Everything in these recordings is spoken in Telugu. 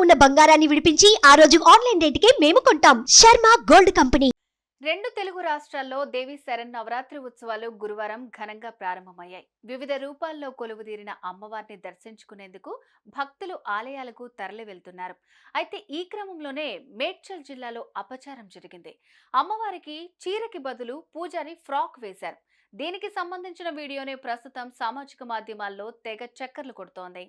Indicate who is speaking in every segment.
Speaker 1: ఉన్న బంగారాన్ని విడిపించి ఆ రోజు ఆన్లైన్ రేటుకే మేము కొంటాం. Sharma gold company.
Speaker 2: రెండు తెలుగు రాష్ట్రాల్లో దేవి శరన్నవరాత్రి ఉత్సవాలు గురువారం ఘనంగా ప్రారంభమయ్యాయి. వివిధ రూపాల్లో కొలువుదీరిన అమ్మవారిని దర్శించుకునేందుకు భక్తులు ఆలయాలకు తరలి వెళ్తున్నారు. అయితే ఈ క్రమంలోనే మేడ్చల్ జిల్లాలో అపచారం జరిగింది. అమ్మవారికి చీరకి బదులు పూజారి ఫ్రాక్ వేశారు. దీనికి సంబంధించిన వీడియోనే ప్రస్తుతం సామాజిక మాధ్యమాల్లో తెగ చక్కర్లు కొడుతోంది.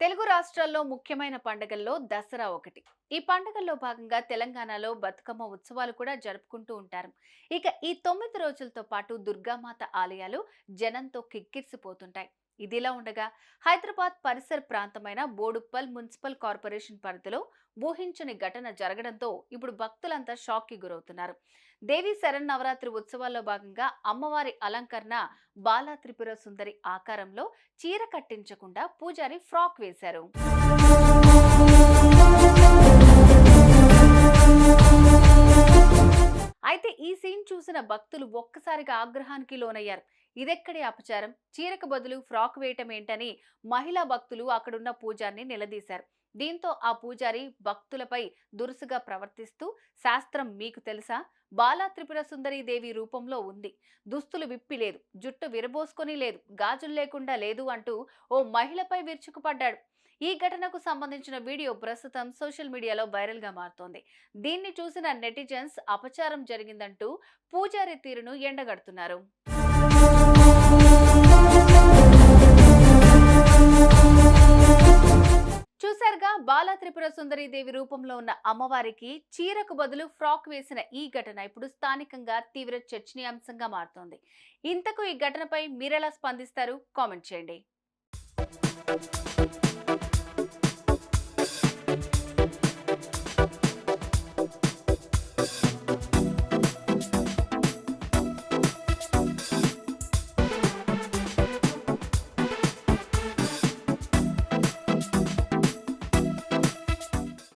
Speaker 2: తెలుగు రాష్ట్రాల్లో ముఖ్యమైన పండుగల్లో దసరా ఒకటి. ఈ పండుగల్లో భాగంగా తెలంగాణలో బతుకమ్మ ఉత్సవాలు కూడా జరుపుకుంటూ ఉంటారు. ఇక ఈ 9 రోజులతో పాటు దుర్గామాత ఆలయాలు జనంతో కిక్కిరిసిపోతుంటాయి. ఇదిలా ఉండగా హైదరాబాద్ పరిసర ప్రాంతమైన బోడుప్పల్ మున్సిపల్ కార్పొరేషన్ పరిధిలో ఊహించని ఘటన జరగడంతో ఇప్పుడు భక్తులంతా షాక్ కి గురవుతున్నారు. దేవి శరన్నవరాత్రి ఉత్సవాల్లో భాగంగా అమ్మవారి అలంకరణ బాలా త్రిపుర సుందరి ఆకారంలో చీర కట్టించకుండా పూజారి ఫ్రాక్ వేశారు. అయితే ఈ సీన్ చూసిన భక్తులు ఒక్కసారిగా ఆగ్రహానికి లోనయ్యారు. ఇదెక్కడి అపచారం, చీరకు బదులు ఫ్రాక్ వేయటం ఏంటని మహిళా భక్తులు అక్కడున్న పూజారిని నిలదీశారు. దీంతో ఆ పూజారి భక్తులపై దురుసుగా ప్రవర్తిస్తూ, శాస్త్రం మీకు తెలుసా, బాలా త్రిపుర సుందరి దేవి రూపంలో ఉంది, దుస్తులు విప్పి లేదు, జుట్టు విరబోసుకొని లేదు, గాజులు లేకుండా లేదు అంటూ ఓ మహిళపై విరుచుకుపడ్డాడు. ఈ ఘటనకు సంబంధించిన వీడియో ప్రస్తుతం సోషల్ మీడియాలో వైరల్ గా మారుతోంది. దీన్ని చూసిన నెటిజన్స్ అపచారం జరిగిందంటూ పూజారి తీరును ఎండగడుతున్నారు. చూశారుగా, బాలా త్రిపుర సుందరి దేవి రూపంలో ఉన్న అమ్మవారికి చీరకు బదులు ఫ్రాక్ వేసిన ఈ ఘటన ఇప్పుడు స్థానికంగా తీవ్ర చర్చనీయాంశంగా మారుతోంది. ఇంతకు ఈ ఘటనపై మీరెలా స్పందిస్తారు? కామెంట్ చేయండి.